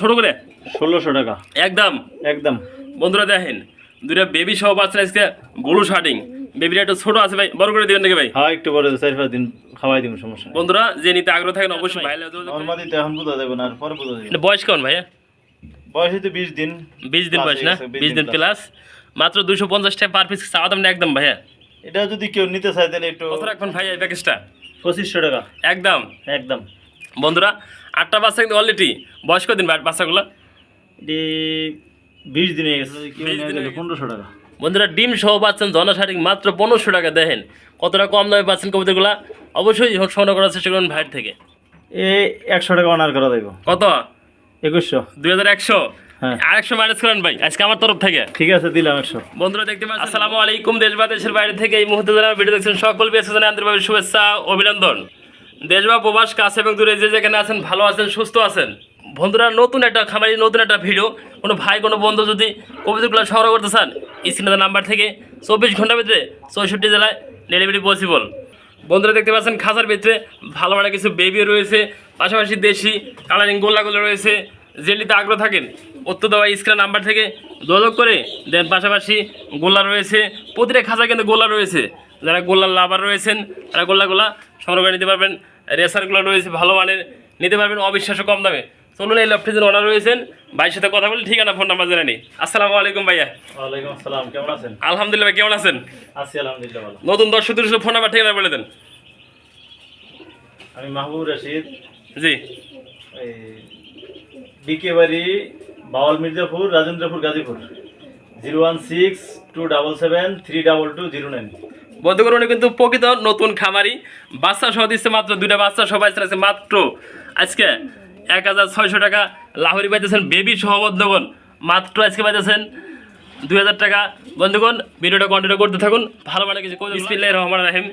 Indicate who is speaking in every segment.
Speaker 1: ছোট করে
Speaker 2: 1600 টাকা
Speaker 1: একদম
Speaker 2: একদম।
Speaker 1: বন্ধুরা দেখেন দুইটা বেবি সহ বাচ্চা আজকে ব্লু শার্টিং বেবিটা একটু ছোট আছে ভাই বড় করে দিবেন নাকি ভাই?
Speaker 2: হ্যাঁ একটু পরে 4-5 দিন খাওয়াই দিব, সমস্যা নেই।
Speaker 1: বন্ধুরা যে নিতে আগ্রহ থাকেন অবশ্যই ভাই
Speaker 2: নরমালি তো এখন বুঝা যাবে না, আর পরে বুঝা যাবে।
Speaker 1: এটা বয়স কেমন ভাইয়া?
Speaker 2: বয়স হইতে 20 দিন।
Speaker 1: 20 দিন বয়স না? 20 দিন প্লাস, মাত্র 250 টাকা পার পিস চাওয়া দাম না একদম ভাইয়া?
Speaker 2: এটা যদি কেউ নিতে চায় তাহলে একটু
Speaker 1: কত রাখবেন ভাইয়া এই প্যাকেজটা?
Speaker 2: 2500 টাকা
Speaker 1: একদম
Speaker 2: একদম।
Speaker 1: বন্ধুরা 8টা বাচ্চা কিন্তু অলরেডি বয়স কদিন বাচ্চাগুলো?
Speaker 2: এটি 20 দিন হয়ে গেছে, কেউ
Speaker 1: 20
Speaker 2: নিয়ে
Speaker 1: দিন
Speaker 2: গেলে
Speaker 1: হয়ে
Speaker 2: 1500 টাকা।
Speaker 1: বন্ধুরা ডিম সহ পাচ্ছেন জনা শাড়ি মাত্র 1500 টাকা। দেখেন কতটা কম দামে পাচ্ছেন কবুতরগুলা। অবশ্যই সংগ্রহ করার চেষ্টা করুন ভাইয়ের থেকে।
Speaker 2: এই 100 টাকা অনার করা যাইব।
Speaker 1: কত?
Speaker 2: 2100।
Speaker 1: 2100?
Speaker 2: হ্যাঁ।
Speaker 1: আর 100 মাইনাস করেন ভাই আজকে আমার তরফ থেকে।
Speaker 2: ঠিক আছে, দিলাম 100।
Speaker 1: বন্ধুরা দেখতে পাচ্ছেন আসসালামু আলাইকুম, দেশ বা দেশের বাইরে থেকে এই মুহূর্তে যারা ভিডিও দেখছেন সকল বিএসএস আন্তরিকভাবে শুভেচ্ছা অভিনন্দন। দেশ বা প্রবাস কাছে এবং দূরে যে যেখানে আছেন ভালো আছেন সুস্থ আছেন। বন্ধুরা নতুন একটা খামারি নতুন একটা ভিডিও, কোনো ভাই কোনো বন্ধু যদি কবুতরগুলো সংগ্রহ করতে চান স্ক্রিনে নাম্বার থেকে 24 ঘন্টার ভিতরে 64 জেলায় ডেলিভারি পসিবল। বন্ধুরা দেখতে পাচ্ছেন খাঁচার ভিতরে ভালো মানে কিছু বেবিও রয়েছে, পাশাপাশি দেশি কালারিং গোল্লাগুলো রয়েছে। যেটিতে আগ্রহ থাকেন উত্তর দেওয়া স্ক্রিনের নাম্বার থেকে যোগাযোগ করে দেন। পাশাপাশি গোল্লা রয়েছে, প্রতিটা খাঁচা কিন্তু গোল্লা রয়েছে। যারা গোল্লার লাভার রয়েছেন তারা গোল্লাগুলা সংগ্রহ করে নিতে পারবেন। রেসারগুলো রয়েছে ভালো মানের, নিতে পারবেন অবিশ্বাস্য কম দামে। চলুন এই লফটে যে ওনার রয়েছেন ভাইয়ের সাথে কথা বলি, ঠিকানা ফোন নাম্বার জেনে নিই। আসসালামু আলাইকুম ভাইয়া।
Speaker 2: ওয়ালাইকুম আসসালাম, কেমন আছেন?
Speaker 1: আলহামদুলিল্লাহ ভাই, কেমন আছেন?
Speaker 2: আছি আলহামদুলিল্লাহ ভালো।
Speaker 1: নতুন দর্শকদের ফোন নাম্বার ঠিকানা বলে দেন।
Speaker 2: আমি মাহবুব রশিদ,
Speaker 1: জি
Speaker 2: এই ডিকে বাড়ি বাওয়াল মির্জাপুর, রাজেন্দ্রপুর, গাজীপুর। 016-277-32209।
Speaker 1: বন্ধুগণ উনি কিন্তু প্রকৃত নতুন খামারি। বাচ্চা সহ দিচ্ছে মাত্র 2টা বাচ্চা সবাই আছে মাত্র আজকে 1600 টাকা। লাহোরি পাইতেছেন বেবি সহ বন্ধুগণ মাত্র আজকে পাইতেছেন 2000 টাকা। বন্ধুগণ ভিডিওটা কন্টিনিউ করতে থাকুন। ভালো মানে কিছু বিসমিল্লাহির রহমানির রহিম।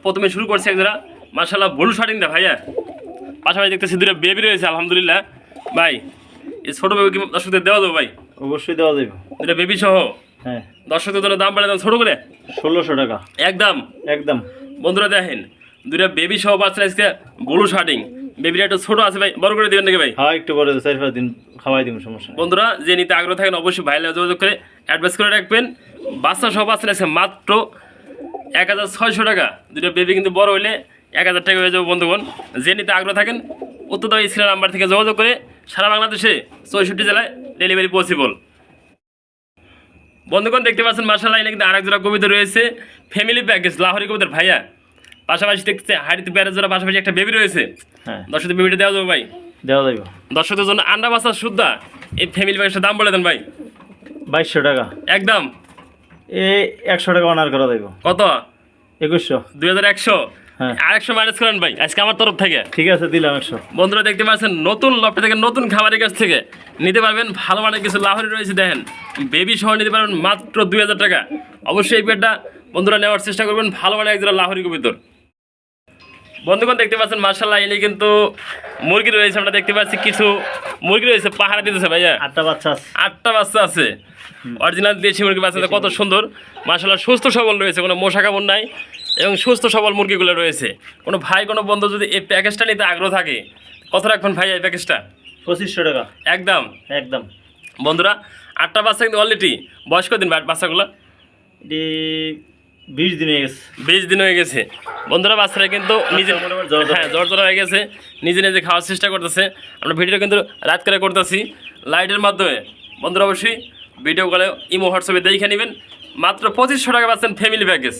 Speaker 1: প্রথমে শুরু করছি একজোড়া মাশাআল্লাহ ব্লু শার্টিং দা ভাইয়া। পাশাপাশি দেখতেছি 2টা বেবি রয়েছে আলহামদুলিল্লাহ। ভাই এই ছোটো বেবি কি দর্শকদের দেওয়া দেবো ভাই?
Speaker 2: অবশ্যই দেওয়া যাবে।
Speaker 1: 2টা বেবি সহ
Speaker 2: হ্যাঁ,
Speaker 1: দর্শকদের জন্য দাম বাড়ে দাম ছোটো করে
Speaker 2: 1600 টাকা
Speaker 1: একদম
Speaker 2: একদম।
Speaker 1: বন্ধুরা দেখেন 2টা বেবি সহ বাচ্চা আজকে ব্লু শার্টিং বেবিটা একটু ছোট আছে ভাই বড় করে দিবেন নাকি ভাই?
Speaker 2: হ্যাঁ একটু পরে 4-5 দিন খাওয়াই দিব, সমস্যা নেই।
Speaker 1: বন্ধুরা যে নিতে আগ্রহ থাকেন অবশ্যই ভাইলে যোগাযোগ করে অ্যাডভাইস করে রাখবেন। বাচ্চা সহ বাচ্চা আছে মাত্র 1600 টাকা। 2টা বেবি কিন্তু বড় হইলে 1000 টাকা হয়ে যাবে। বন্ধুগণ যে নিতে আগ্রহ থাকেন উত্তর দেওয়া স্ক্রিনের নাম্বার থেকে যোগাযোগ করে সারা বাংলাদেশে 64 জেলায় ডেলিভারি পসিবল। বন্ধুগণ দেখতে পাচ্ছেন মাশাআল্লাহ এখানে কিন্তু আরেক জোড়া কবিতা রয়েছে ফ্যামিলি প্যাকেজ লাহোরি কবিতার ভাইয়া। পাশাপাশি দেখতে হাড়িতে প্যারের জোড়া, পাশাপাশি একটা বেবি রয়েছে।
Speaker 2: হ্যাঁ,
Speaker 1: দর্শকদের বেবিটা দেওয়া যাবে ভাই?
Speaker 2: দেওয়া যাবে।
Speaker 1: দর্শকদের জন্য আন্ডা বাচ্চা সুদ্ধা এই ফ্যামিলি প্যাকেজের দাম বলে দেন ভাই।
Speaker 2: 2200 টাকা
Speaker 1: একদম।
Speaker 2: এই 100 টাকা অনার করা যাবে।
Speaker 1: কত?
Speaker 2: 2100।
Speaker 1: 2100?
Speaker 2: হ্যাঁ।
Speaker 1: আর 100 মাইনাস করেন ভাই আজকে আমার তরফ থেকে।
Speaker 2: ঠিক আছে, দিলাম 100।
Speaker 1: বন্ধুরা দেখতে পাচ্ছেন নতুন লপটা থেকে নতুন খাবারের কাছ থেকে নিতে পারবেন ভালো মানের কিছু লাহোরি রয়েছে। দেখেন বেবি সহ নিতে পারবেন মাত্র 2000 টাকা। অবশ্যই এই পেয়ারটা বন্ধুরা নেওয়ার চেষ্টা করবেন, ভালো মানের একজোড়া লাহোরি কবিতর। বন্ধুগণ দেখতে পাচ্ছেন মাশাআল্লাহ এনে কিন্তু মুরগি রয়েছে। আমরা দেখতে পাচ্ছি কিছু মুরগি রয়েছে পাহাড়ে দিতেছে ভাইয়া।
Speaker 2: 8টা বাচ্চা আছে।
Speaker 1: 8টা বাচ্চা আছে অরিজিনাল দেশি মুরগি বাচ্চা কত সুন্দর মাশাআল্লাহ, সুস্থ সবল রয়েছে, কোনো মশা কামড় নাই এবং সুস্থ সবল মুরগিগুলো রয়েছে। কোনো ভাই কোনো বন্ধু যদি এই প্যাকেজটা নিতে আগ্রহ থাকে কত রাখবেন ভাই এই প্যাকেজটা?
Speaker 2: 2500 টাকা
Speaker 1: একদম
Speaker 2: একদম।
Speaker 1: বন্ধুরা 8টা বাচ্চা কিন্তু অলরেডি বয়স কদিন বাচ্চাগুলো?
Speaker 2: এটি 20 দিন হয়ে গেছে।
Speaker 1: 20 দিন হয়ে গেছে। বন্ধুরা বাচ্চারা কিন্তু নিজে হ্যাঁ জ্বর হয়ে গেছে, নিজে নিজে খাওয়ার চেষ্টা করতেছে। আমরা ভিডিওটা কিন্তু রাত করে করতেছি লাইটের মাধ্যমে। বন্ধুরা অবশ্যই ভিডিও কলে ইমো হোয়াটসঅ্যাপে দেখে নেবেন। মাত্র 2500 টাকা পাচ্ছেন ফ্যামিলি প্যাকেজ।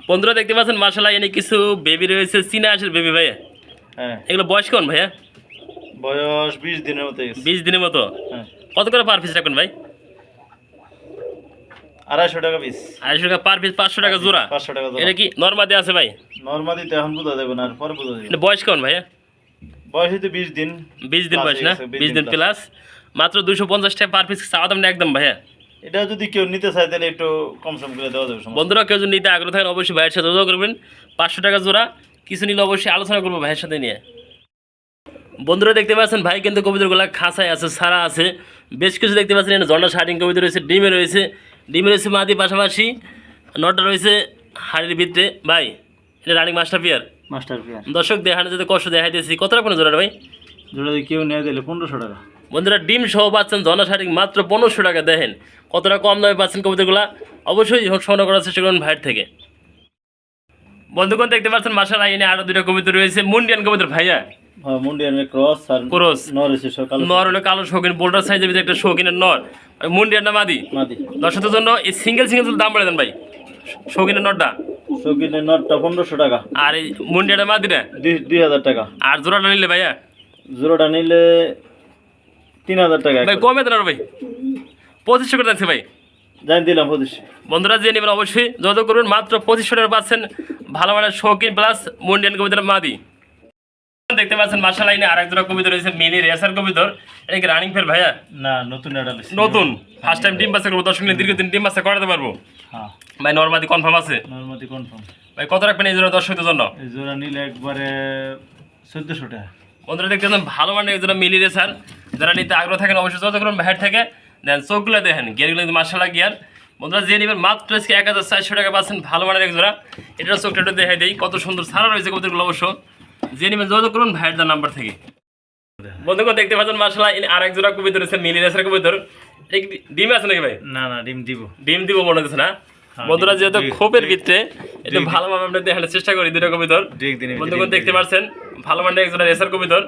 Speaker 1: বন্ধুরা দেখতে পাচ্ছেন মাশাআল্লাহ এনে কিছু বেবি রয়েছে চীনা হাঁসের বেবি ভাইয়া।
Speaker 2: হ্যাঁ,
Speaker 1: এগুলো বয়স কেমন ভাইয়া?
Speaker 2: বয়স 20 দিনের মতো গেছে।
Speaker 1: 20 দিনের মতো?
Speaker 2: হ্যাঁ।
Speaker 1: কত করে পার পিস রাখবেন ভাই?
Speaker 2: 250 টাকা পিস।
Speaker 1: 250 টাকা পার পিস, 500 টাকা জোড়া।
Speaker 2: 500 টাকা জোড়া।
Speaker 1: এটা কি নরমাদি আছে ভাই?
Speaker 2: নরমালি তো এখন বুঝা যাবে না, আর পরে বুঝা যাবে।
Speaker 1: এটা বয়স কেমন ভাইয়া?
Speaker 2: বয়স হইতে 20 দিন।
Speaker 1: 20 দিন বয়স না? 20 দিন প্লাস, মাত্র 250 টাকা পার পিস চাওয়া দাম না একদম ভাইয়া?
Speaker 2: এটা যদি কেউ নিতে চায় তাহলে একটু কম সম করে দেওয়া যাবে।
Speaker 1: বন্ধুরা কেউ যদি নিতে আগ্রহ থাকেন অবশ্যই ভাইয়ের সাথে যোগাযোগ করবেন। 500 টাকা জোড়া, কিছু নিলে অবশ্যই আলোচনা করবো ভাইয়ের সাথে নিয়ে। বন্ধুরা দেখতে পাচ্ছেন ভাই কিন্তু কবিতাগুলো খাঁচায় আছে, সারা আছে, বেশ কিছু দেখতে পাচ্ছেন এখানে জন্ডা শার্টিং কবিতা রয়েছে, ডিমে রয়েছে মাদি, পাশাপাশি নটা রয়েছে হাড়ির ভিতরে। ভাই এটা রানিং মাস্টার পিয়ার।
Speaker 2: মাস্টার পিয়ার।
Speaker 1: দর্শক দেখানো যদি কষ্ট দেখাইতেছি কত রাখবেন জোড়া ভাই?
Speaker 2: জোড়া যদি কেউ নিয়ে দিলে 1500 টাকা।
Speaker 1: বন্ধুরা ডিম সহ পাচ্ছেন জনসারিক মাত্র 1500 টাকা। দেখেন কতটা কম দামে পাচ্ছেন কবুতরগুলা। অবশ্যই সংগ্রহ করার চেষ্টা করুন ভাইয়ের থেকে। বন্ধুগণ দেখতে পাচ্ছেন মাশাআল্লাহ এনে আরো দুটো কবুতর রয়েছে, মুন্ডিয়ান কবুতর ভাইয়া।
Speaker 2: হ্যাঁ মুন্ডিয়ানের ক্রস আর
Speaker 1: ক্রস।
Speaker 2: নর এসে সকাল
Speaker 1: নর হলো কালো শৌখিন বোল্ডার সাইজের ভিতরে একটা শৌখিনের নর। মুন্ডিয়ান না মাদি?
Speaker 2: মাদি।
Speaker 1: দর্শকদের জন্য এই সিঙ্গেল দাম বলে দেন ভাই। শৌখিনের নরটা
Speaker 2: শৌখিনের নরটা 1500 টাকা
Speaker 1: আর এই মুন্ডিয়াটা মাদিটা
Speaker 2: 2000 টাকা।
Speaker 1: আর জোড়াটা নিলে ভাইয়া?
Speaker 2: জোড়াটা নিলে 3000 টাকা।
Speaker 1: ভাই কমে দেন ভাই, 2500 করে দেখছে ভাই।
Speaker 2: জানি দিলাম 2500।
Speaker 1: বন্ধুরা যে নেবেন অবশ্যই যোগাযোগ করবেন, মাত্র 2500 টাকা পাচ্ছেন ভালো মানের শৌখিন প্লাস মুন্ডিয়ান কবিতার মাদি। দেখতে পাচ্ছেন মাশাআল্লাহ এনে আরেক জোড়া কবিতর রয়েছে, মিনি রেসার কবিতর। এটা কি রানিং ফের ভাইয়া?
Speaker 2: না নতুন এটা
Speaker 1: নতুন ফার্স্ট টাইম ডিম বাচ্চা করবো, দর্শক নিয়ে দীর্ঘদিন ডিম বাচ্চা করাতে পারবো।
Speaker 2: হ্যাঁ
Speaker 1: ভাই নরমাদি কনফার্ম আছে?
Speaker 2: নরমাদি কনফার্ম।
Speaker 1: ভাই কত রাখবেন এই জোড়া দর্শকদের জন্য?
Speaker 2: এই জোড়া নিলে একবারে 1400 টাকা।
Speaker 1: বন্ধুরা দেখতে পাচ্ছেন ভালো মানের একজোড়া মিলি রেসার, যারা নিতে আগ্রহ থাকেন অবশ্যই যোগাযোগ করুন ভাইয়ের থেকে। দেন চোখগুলো দেখেন, গিয়ারগুলো কিন্তু মাশাআল্লাহ গিয়ার। বন্ধুরা যে নেবেন মাত্র আজকে 1400 টাকা পাচ্ছেন ভালো মানের একজোড়া। এটার চোখটা একটু দেখাই দেয়, কত সুন্দর সারা রয়েছে কবুতরগুলো। অবশ্য যে নেবেন যোগাযোগ করুন ভাইয়ের দেওয়ার নাম্বার থেকে। বন্ধুগণ দেখতে পাচ্ছেন মাশাআল্লাহ আরেক জোড়া কবুতর রয়েছে, মিলি রেসার কবুতর। এটা কি ডিম আছে নাকি ভাই?
Speaker 2: না না ডিম দিব।
Speaker 1: ডিম দিব মনে হচ্ছে না? বন্ধুরা যেহেতু খোপের ভিতরে একটু ভালোভাবে আমরা দেখানোর চেষ্টা করি দুটো কবিতর। বন্ধুগণ দেখতে পাচ্ছেন ভালো মানের একজোড়া রেসার কবিতর।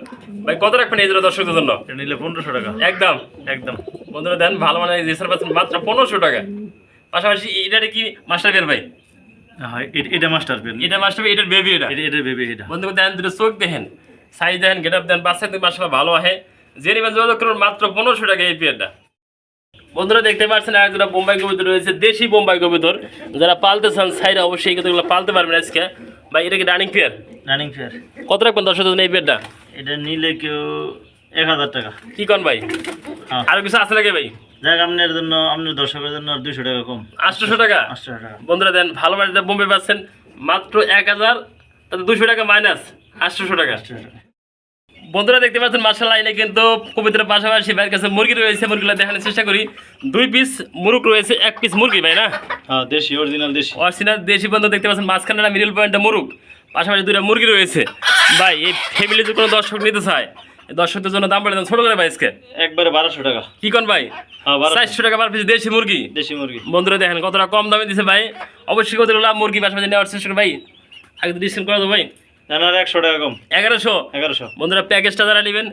Speaker 1: ভাই কত রাখবেন এই জোড়া দর্শকদের জন্য?
Speaker 2: এটা নিলে 1500 টাকা
Speaker 1: একদম
Speaker 2: একদম।
Speaker 1: বন্ধুরা দেন ভালো মানের রেসার পাচ্ছেন মাত্র 1500 টাকা। পাশাপাশি এটারে কি মাস্টার বের ভাই?
Speaker 2: হ্যাঁ এটা মাস্টার পেন।
Speaker 1: এটা মাস্টার এটার বেবি।
Speaker 2: এটা বেবি এটা।
Speaker 1: বন্ধুগণ দেন দুটো চোখ দেখেন, সাইজ দেখেন, গেট আপ দেন, বাচ্চা কিন্তু মাশাআল্লাহ ভালো আহে। যে নেবেন যোগাযোগ করুন মাত্র 1500 টাকা এই পেয়ারটা। বন্ধুরা দেখতে পাচ্ছেন আর যারা বোম্বাই কবুতর রয়েছে, দেশি বোম্বাই কবুতর। যারা পালতে চান সাইরা অবশ্যই এই কবুতরগুলো পালতে পারবেন আজকে। ভাই এটা কি রানিং পেয়ার?
Speaker 2: Running fair.
Speaker 1: কত রাখবেন দর্শকদের জন্য এই পেয়ারটা?
Speaker 2: এটা নিলে কেউ 1000 টাকা।
Speaker 1: কি কন ভাই?
Speaker 2: হ্যাঁ
Speaker 1: আর কিছু আছে নাকি ভাই?
Speaker 2: যাক আপনার জন্য, আপনার দর্শকের জন্য 200 টাকা কম।
Speaker 1: 800 টাকা।
Speaker 2: 800 টাকা।
Speaker 1: বন্ধুরা দেন ভালো মানের বোম্বাই পাচ্ছেন মাত্র 1000, তাতে 200 টাকা মাইনাস 800 টাকা।
Speaker 2: 800 টাকা।
Speaker 1: বন্ধুরা দেখতে পাচ্ছেন মাশাআল্লাহ এনে কিন্তু কবিতার পাশাপাশি ভাইয়ের কাছে মুরগি রয়েছে। মুরগিগুলো দেখানোর চেষ্টা করি। 2 পিস মুরগ রয়েছে, 1 পিস মুরগি ভাই না?
Speaker 2: হ্যাঁ দেশি অরিজিনাল দেশি।
Speaker 1: অরিজিনাল দেশি। বন্ধু দেখতে পাচ্ছেন মাঝখানে মিডল পয়েন্টে মুরগ, পাশাপাশি 2টা মুরগি রয়েছে। ভাই এই ফ্যামিলি যদি কোনো দর্শক নিতে চায়, এই দর্শকদের জন্য দাম বলে দেন ছোট করে ভাই আজকে।
Speaker 2: একবারে 1200 টাকা।
Speaker 1: কি কোন ভাই?
Speaker 2: হ্যাঁ
Speaker 1: 400 টাকা পার পিস দেশি মুরগি।
Speaker 2: দেশি মুরগি।
Speaker 1: বন্ধুরা দেখেন কতটা কম দামে দিছে ভাই। অবশ্যই কতগুলো মুরগি পাশাপাশি নেওয়ার চেষ্টা করুন ভাই। আগে তো ডিসকাউন্ট করে দেবো ভাই।
Speaker 2: জানার 100 টাকা কম।
Speaker 1: 1100।
Speaker 2: 1100।
Speaker 1: বন্ধুরা প্যাকেজটা যারা নেবেন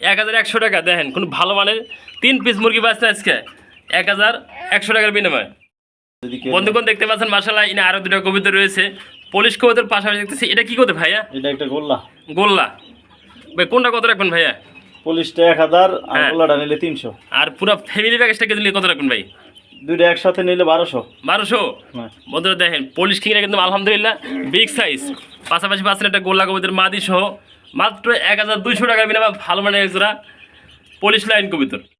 Speaker 1: 1100 টাকা। দেখেন কোন ভালো মানের 3 পিস মুরগি পাচ্ছেন আজকে 1100 টাকার বিনিময়ে।
Speaker 2: যদি কেউ
Speaker 1: বন্ধুগণ দেখতে পাচ্ছেন মাশাআল্লাহ এনে আরো দুটো কবিতা রয়েছে, পুলিশ কবিতার পাশাপাশি দেখতেছি। এটা কি করতে ভাইয়া?
Speaker 2: এটা একটা গোল্লা।
Speaker 1: গোল্লা। ভাই কোনটা কত রাখবেন ভাইয়া?
Speaker 2: পুলিশটা 1000 আর
Speaker 1: হ্যাঁ।
Speaker 2: গোল্লাটা নিলে 300।
Speaker 1: আর পুরো ফ্যামিলি প্যাকেজটা কে দিলে কত রাখবেন ভাই?
Speaker 2: দুইটা একসাথে নিলে 1200।
Speaker 1: 1200।
Speaker 2: হ্যাঁ।
Speaker 1: বন্ধুরা দেখেন পুলিশ কিংরা কিন্তু আলহামদুলিল্লাহ বিগ সাইজ, পাশাপাশি পাচ্ছেন একটা গোল্লা কবিতার মাদি সহ মাত্র 1200 টাকার বিনিময়ে ভালো মানের এক জোড়া পুলিশ লাইন কবিতর।